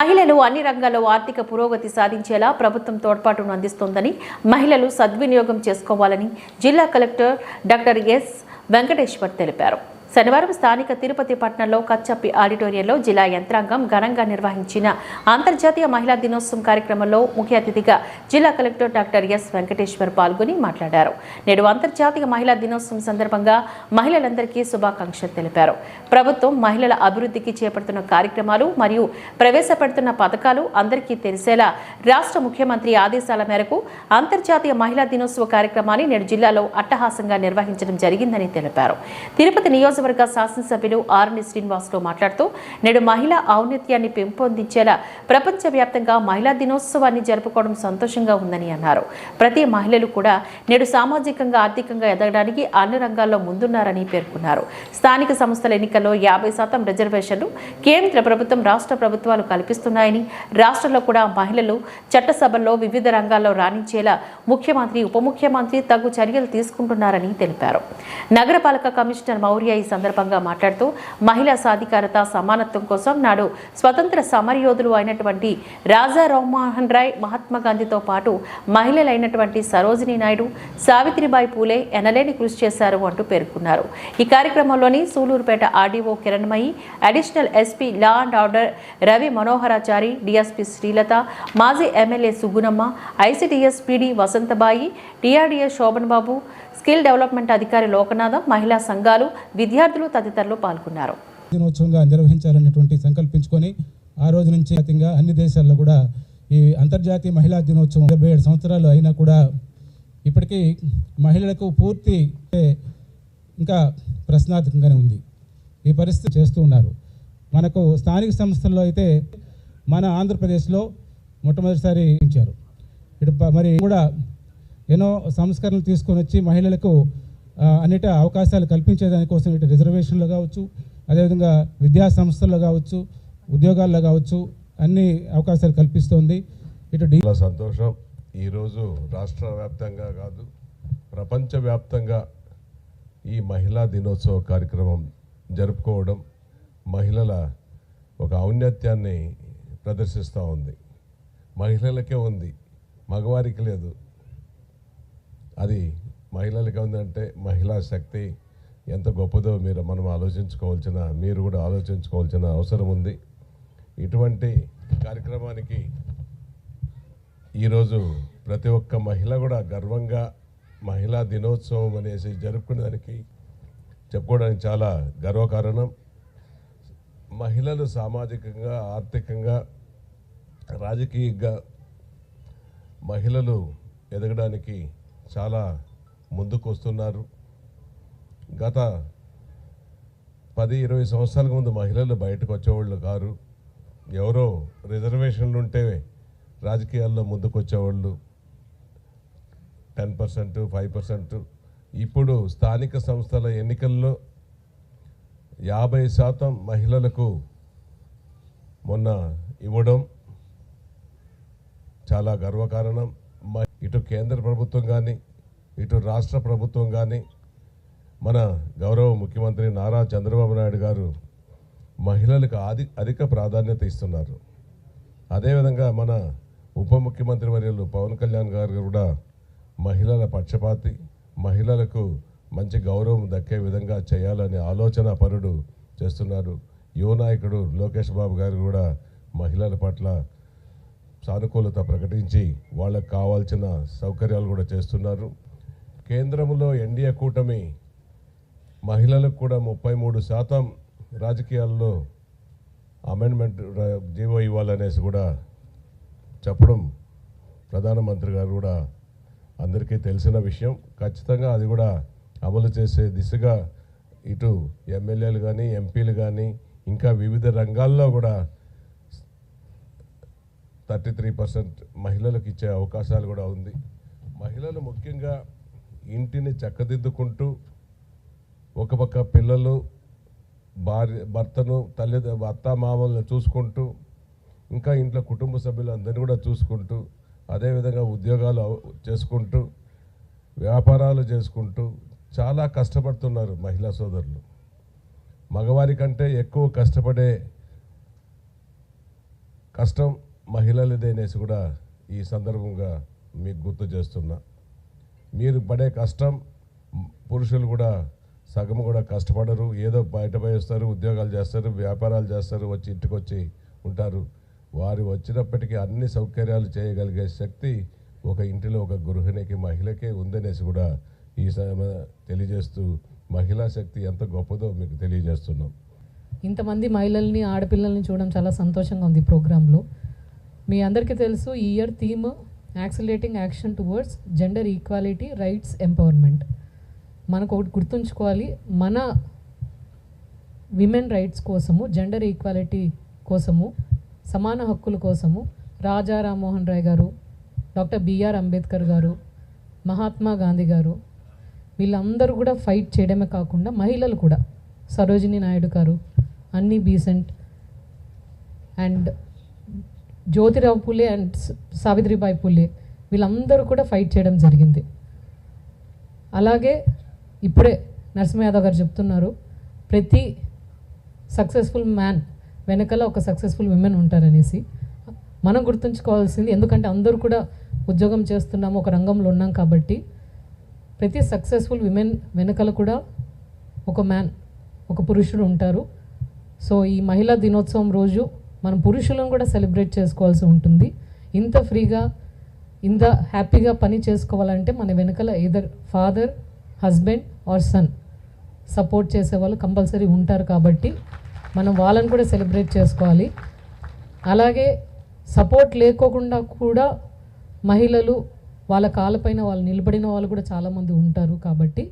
మహిళలు అన్ని రంగాల్లో ఆర్థిక పురోగతి సాధించేలా ప్రభుత్వం తోడ్పాటును అందిస్తోందని మహిళలు సద్వినియోగం చేసుకోవాలని జిల్లా కలెక్టర్ డాక్టర్ ఎస్ వెంకటేశ్వర్ తెలిపారు. శనివారం స్థానిక తిరుపతి పట్టణంలో కచ్చప్పి ఆడిటోరియంలో జిల్లా యంత్రాంగం ఘనంగా నిర్వహించిన అంతర్జాతీయ మహిళా దినోత్సవం కార్యక్రమంలో ముఖ్య అతిథిగా జిల్లా కలెక్టర్ డాక్టర్ ఎస్ వెంకటేశ్వర్ పాల్గొని మాట్లాడారు. నేడు అంతర్జాతీయ మహిళా దినోత్సవం సందర్భంగా మహిళలందరికీ శుభాకాంక్షలు తెలిపారు. ప్రభుత్వం మహిళల అభివృద్ధికి చేపడుతున్న కార్యక్రమాలు మరియు ప్రవేశపెడుతున్న పథకాలు అందరికీ తెలిసేలా రాష్ట్ర ముఖ్యమంత్రి ఆదేశాల మేరకు అంతర్జాతీయ మహిళా దినోత్సవ కార్యక్రమాన్ని నేడు జిల్లాలో అట్టహాసంగా నిర్వహించడం జరిగిందని తెలిపారు. తిరుపతి నియోజకవర్గ శాసనసభ్యులు ఆర్ని శ్రీనివాసులు మాట్లాడుతూ నేడు మహిళా ఔన్నత్యాన్ని పెంపొందించేలా ప్రపంచవ్యాప్తంగా మహిళా దినోత్సవాన్ని జరుపుకోవడం సంతోషంగా ఉందని అన్నారు. ప్రతి మహిళలు కూడా నేడు సామాజికంగా ఆర్థికంగా ఎదగడానికి అన్ని రంగాల్లో ముందున్నారని పేర్కొన్నారు. స్థానిక సంస్థల ఎన్నికల్లో 50% రిజర్వేషన్లు కేంద్ర ప్రభుత్వం రాష్ట్ర ప్రభుత్వాలు కల్పిస్తున్నాయని, రాష్ట్రంలో కూడా మహిళలు చట్టసభల్లో వివిధ రంగాల్లో రాణించేలా ముఖ్యమంత్రి ఉప ముఖ్యమంత్రి తగు చర్యలు తీసుకుంటున్నారని తెలిపారు. నగరపాలక కమిషనర్ మౌర్య ఈ సందర్భంగా మాట్లాడుతూ మహిళా సాధికారత సమానత్వం కోసం నాడు స్వతంత్ర సమరయోధులు అయినటువంటి రాజా రామ్మోహన్ రాయ్, మహాత్మా గాంధీతో పాటు మహిళలైనటువంటి సరోజినీ నాయుడు, సావిత్రిబాయి పూలే ఎనలేని కృషి చేశారు అంటూ పేర్కొన్నారు. ఈ కార్యక్రమంలోని Sullurpeta RDO Kiranmayi, additional SP law and order Ravi Manoharachari, DSP Srilatha, మాజీ MLA Sugunamma, ICDS PD Vasanthabai, TRDS Sobhan Babu, skill development అధికారి లోకనాథం, మహిళా సంఘాలు, విద్యార్థులు తదితరులు పాల్గొన్నారు. దినోత్సవంగా నిర్వహించాలనేటువంటి సంకల్పించుకొని ఆ రోజు నుంచి అన్ని దేశాల్లో కూడా ఈ అంతర్జాతీయ మహిళా దినోత్సవం 77 సంవత్సరాలు అయినా కూడా ఇప్పటికీ మహిళలకు పూర్తి ఇంకా ప్రశ్నార్థకంగానే ఉంది. ఈ పరిస్థితి చేస్తూ ఉన్నారు. మనకు స్థానిక సంస్థల్లో అయితే మన ఆంధ్రప్రదేశ్లో మొట్టమొదటిసారి ఇచ్చారు. ఇటు మరి కూడా ఎన్నో సంస్కరణలు తీసుకొని వచ్చి మహిళలకు అన్నిట అవకాశాలు కల్పించేదానికోసం ఇటు రిజర్వేషన్లో కావచ్చు, అదేవిధంగా విద్యా సంస్థల్లో కావచ్చు, ఉద్యోగాల్లో కావచ్చు అన్ని అవకాశాలు కల్పిస్తోంది. ఇటు సంతోషం. ఈరోజు రాష్ట్ర వ్యాప్తంగా కాదు ప్రపంచవ్యాప్తంగా ఈ మహిళా దినోత్సవ కార్యక్రమం జరుపుకోవడం మహిళల ఒక ఔన్నత్యాన్ని ప్రదర్శిస్తూ ఉంది. మహిళలకే ఉంది, మగవారికి లేదు. అది మహిళలకి ఉందంటే మహిళా శక్తి ఎంత గొప్పదో మీరు కూడా ఆలోచించుకోవాల్సిన అవసరం ఉంది. ఇటువంటి కార్యక్రమానికి ఈరోజు ప్రతి ఒక్క మహిళ కూడా గర్వంగా మహిళా దినోత్సవం అనేసి జరుపుకునేదానికి చెప్పుకోవడానికి చాలా గర్వకారణం. మహిళలు సామాజికంగా, ఆర్థికంగా, రాజకీయంగా మహిళలు ఎదగడానికి చాలా ముందుకు వస్తున్నారు. గత 10-20 సంవత్సరాల ముందు మహిళలు బయటకు వచ్చేవాళ్ళు కారు. ఎవరో రిజర్వేషన్లు ఉంటే రాజకీయాల్లో ముందుకు వచ్చేవాళ్ళు 10%, 5%. ఇప్పుడు స్థానిక సంస్థల ఎన్నికల్లో 50% మహిళలకు మొన్న ఇవ్వడం చాలా గర్వకారణం. ఇటు కేంద్ర ప్రభుత్వం కానీ ఇటు రాష్ట్ర ప్రభుత్వం కానీ మన గౌరవ ముఖ్యమంత్రి నారా చంద్రబాబు నాయుడు గారు మహిళలకు అధిక ప్రాధాన్యత ఇస్తున్నారు. అదేవిధంగా మన ఉప ముఖ్యమంత్రి వర్యులు పవన్ కళ్యాణ్ గారు కూడా మహిళల పక్షపాతి, మహిళలకు మంచి గౌరవం దక్కే విధంగా చేయాలనే ఆలోచన పరుడు చేస్తున్నారు. యువ నాయకుడు లోకేష్ బాబు గారు కూడా మహిళల పట్ల సానుకూలత ప్రకటించి వాళ్ళకు కావాల్సిన సౌకర్యాలు కూడా చేస్తున్నారు. కేంద్రంలో ఎన్డీఏ కూటమి మహిళలకు కూడా 33% రాజకీయాల్లో అమెండ్మెంట్ జీవో ఇవ్వాలనేసి కూడా చెప్పడం ప్రధానమంత్రి గారు కూడా అందరికీ తెలిసిన విషయం. ఖచ్చితంగా అది కూడా అమలు చేసే దిశగా ఇటు ఎమ్మెల్యేలు కానీ, ఎంపీలు కానీ, ఇంకా వివిధ రంగాల్లో కూడా 33% మహిళలకు ఇచ్చే అవకాశాలు కూడా ఉంది. మహిళలు ముఖ్యంగా ఇంటిని చక్కదిద్దుకుంటూ ఒక పక్క పిల్లలు, భర్తను, అత్తామామలను చూసుకుంటూ, ఇంకా ఇంట్లో కుటుంబ సభ్యులందరినీ కూడా చూసుకుంటూ, అదేవిధంగా ఉద్యోగాలు చేసుకుంటూ, వ్యాపారాలు చేసుకుంటూ చాలా కష్టపడుతున్నారు మహిళా సోదరులు. మగవారి కంటే ఎక్కువ కష్టపడే కష్టం మహిళలదే అనేసి కూడా ఈ సందర్భంగా మీకు గుర్తు చేస్తున్నా. మీరు పడే కష్టం పురుషులు కూడా సగం కూడా కష్టపడరు. ఏదో బయట పోయేస్తారు, ఉద్యోగాలు చేస్తారు, వ్యాపారాలు చేస్తారు, వచ్చి ఇంటికి వచ్చి ఉంటారు. వారు వచ్చినప్పటికీ అన్ని సౌకర్యాలు చేయగలిగే శక్తి ఒక ఇంటిలో ఒక గృహిణికి, మహిళకే ఉందనేసి కూడా ఈ తెలియజేస్తూ మహిళా శక్తి ఎంత గొప్పదో మీకు తెలియజేస్తున్నాం. ఇంతమంది మహిళల్ని, ఆడపిల్లల్ని చూడడం చాలా సంతోషంగా ఉంది ఈ ప్రోగ్రాంలో. మీ అందరికీ తెలుసు, ఈ year theme accelerating action towards gender equality, rights, empowerment. మనకు ఒకటి గుర్తుంచుకోవాలి, మన విమెన్ రైట్స్ కోసము, జెండర్ ఈక్వాలిటీ కోసము, సమాన హక్కుల కోసము రాజా రామ్మోహన్ రాయ్ గారు, డాక్టర్ బిఆర్ అంబేద్కర్ గారు, మహాత్మా గాంధీ గారు, వీళ్ళందరూ కూడా ఫైట్ చేయడమే కాకుండా మహిళలు కూడా, సరోజినీ నాయుడు గారు, అన్నీ Besant and Jyotirao Phule and Savitribai Phule, వీళ్ళందరూ కూడా ఫైట్ చేయడం జరిగింది. అలాగే ఇప్పుడే నరసింహ యాదవ్ గారు చెప్తున్నారు, ప్రతి సక్సెస్ఫుల్ మ్యాన్ వెనకాల ఒక సక్సెస్ఫుల్ విమెన్ ఉంటారనేసి. మనం గుర్తుంచుకోవాల్సింది, ఎందుకంటే అందరూ కూడా ఉద్యోగం చేస్తున్నాము, ఒక రంగంలో ఉన్నాం కాబట్టి, ప్రతి సక్సెస్ఫుల్ విమెన్ వెనకాల కూడా ఒక మ్యాన్, ఒక పురుషుడు ఉంటారు. సో ఈ మహిళా దినోత్సవం రోజు మనం పురుషులను కూడా సెలబ్రేట్ చేసుకోవాల్సి ఉంటుంది. ఇంత ఫ్రీగా, ఇంత హ్యాపీగా పని చేసుకోవాలంటే మన వెనకాల either father, husband or son support చేసేవాళ్ళు కంపల్సరీ ఉంటారు. కాబట్టి మనం వాళ్ళని కూడా సెలబ్రేట్ చేసుకోవాలి. అలాగే సపోర్ట్ లేకోకుండా కూడా మహిళలు వాళ్ళ కాళ్ళపైన వాళ్ళు నిలబడిన వాళ్ళు కూడా చాలామంది ఉంటారు. కాబట్టి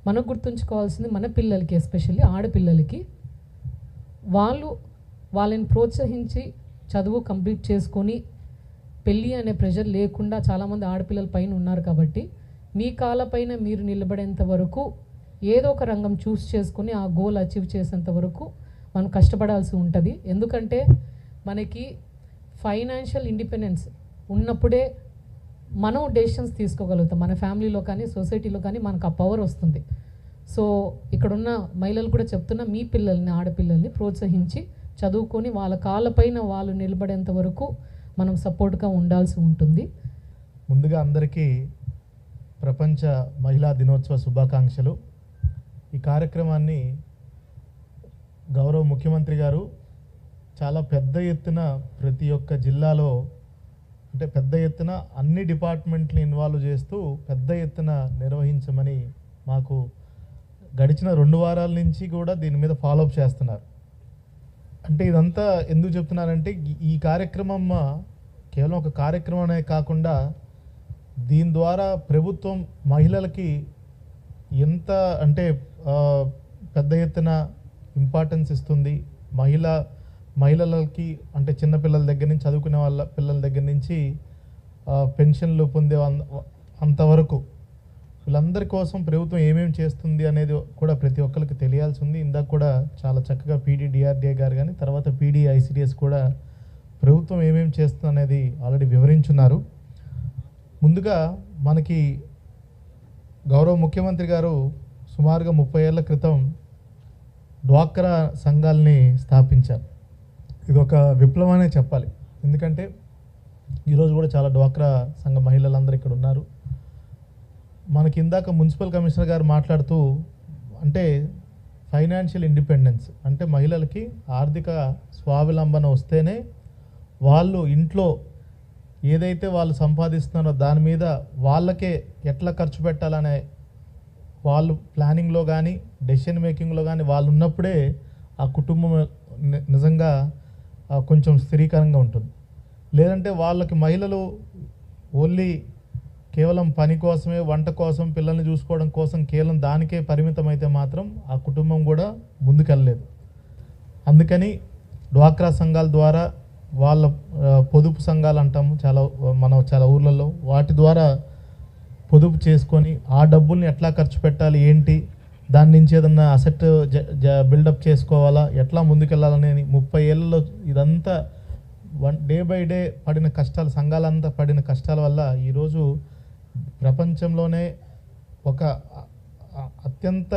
మనకు గుర్తుంచుకోవాల్సింది, మన పిల్లలకి, ఎస్పెషల్లీ ఆడపిల్లలకి, వాళ్ళని ప్రోత్సహించి చదువు కంప్లీట్ చేసుకొని పెళ్ళి అనే ప్రెషర్ లేకుండా చాలామంది ఆడపిల్లల పైన ఉన్నారు. కాబట్టి మీ కాళ్ళపైన మీరు నిలబడేంత వరకు ఏదో ఒక రంగం చూస్ చేసుకొని ఆ గోల్ అచీవ్ చేసేంత వరకు మనం కష్టపడాల్సి ఉంటుంది. ఎందుకంటే మనకి ఫైనాన్షియల్ ఇండిపెండెన్స్ ఉన్నప్పుడే మనం డెసిషన్స్ తీసుకోగలుగుతాం. మన ఫ్యామిలీలో కానీ, సొసైటీలో కానీ మనకు ఆ పవర్ వస్తుంది. సో ఇక్కడున్న మహిళలు కూడా చెప్తున్నా, మీ పిల్లల్ని, ఆడపిల్లల్ని ప్రోత్సహించి చదువుకొని వాళ్ళ కాళ్ళపైన వాళ్ళు నిలబడేంత వరకు మనం సపోర్ట్గా ఉండాల్సి ఉంటుంది. ముందుగా అందరికీ ప్రపంచ మహిళా దినోత్సవ శుభాకాంక్షలు. ఈ కార్యక్రమాన్ని గౌరవ ముఖ్యమంత్రి గారు చాలా పెద్ద ఎత్తున ప్రతి ఒక్క జిల్లాలో, అంటే పెద్ద ఎత్తున అన్ని డిపార్ట్మెంట్ని ఇన్వాల్వ్ చేస్తూ పెద్ద ఎత్తున నిర్వహించమని మాకు గడిచిన 2 వారాల నుంచి కూడా దీని మీద ఫాలోఅప్ చేస్తున్నారు. అంటే ఇదంతా ఎందుకు చెప్తున్నారంటే, ఈ కార్యక్రమం కేవలం ఒక కార్యక్రమమే కాకుండా దీని ద్వారా ప్రభుత్వం మహిళలకి ఎంత అంటే పెద్ద ఎత్తున ఇంపార్టెన్స్ ఇస్తుంది. మహిళలకి అంటే చిన్నపిల్లల దగ్గర నుంచి, చదువుకునే వాళ్ళ పిల్లల దగ్గర నుంచి పెన్షన్లు పొందే అంతవరకు వీళ్ళందరి కోసం ప్రభుత్వం ఏమేమి చేస్తుంది అనేది కూడా ప్రతి ఒక్కరికి తెలియాల్సి ఉంది. ఇందాక కూడా చాలా చక్కగా PDDRDA గారు కానీ, తర్వాత PDICDS కూడా ప్రభుత్వం ఏమేమి చేస్తుంది అనేది ఆల్రెడీ వివరించున్నారు. ముందుగా మనకి గౌరవ ముఖ్యమంత్రి గారు సుమారుగా 30 ఏళ్ల క్రితం డ్వాక్రా సంఘాలని స్థాపించారు. ఇది ఒక విప్లవమే చెప్పాలి. ఎందుకంటే ఈరోజు కూడా చాలా డ్వాక్రా సంఘ మహిళలందరూ ఇక్కడ ఉన్నారు. మనకి ఇందాక మున్సిపల్ కమిషనర్ గారు మాట్లాడుతూ, అంటే ఫైనాన్షియల్ ఇండిపెండెన్స్ అంటే మహిళలకి ఆర్థిక స్వావలంబన వస్తేనే వాళ్ళు ఇంట్లో ఏదైతే వాళ్ళు సంపాదిస్తున్నారో దాని మీద వాళ్ళకే ఎట్లా ఖర్చు పెట్టాలనే వాళ్ళు ప్లానింగ్లో కానీ, డెసిషన్ మేకింగ్లో కానీ వాళ్ళు ఉన్నప్పుడే ఆ కుటుంబం నిజంగా కొంచెం స్థిరీకరంగా ఉంటుంది. లేదంటే వాళ్ళకి మహిళలు ఓన్లీ కేవలం పని కోసమే, వంట కోసం, పిల్లల్ని చూసుకోవడం కోసం కేవలం దానికే పరిమితం అయితే మాత్రం ఆ కుటుంబం కూడా ముందుకెళ్ళలేదు. అందుకని డ్వాక్రా సంఘాల ద్వారా, వాళ్ళ పొదుపు సంఘాలు అంటాము చాలా ఊర్లలో, వాటి ద్వారా పొదుపు చేసుకొని ఆ డబ్బుల్ని ఎట్లా ఖర్చు పెట్టాలి, ఏంటి, దాని నుంచి ఏదన్నా అసెట్ బిల్డప్ చేసుకోవాలా, ఎట్లా ముందుకెళ్ళాలని 30 ఏళ్ళలో ఇదంతా డే బై డే పడిన కష్టాలు, సంఘాలంతా పడిన కష్టాల వల్ల ఈరోజు ప్రపంచంలోనే ఒక అత్యంత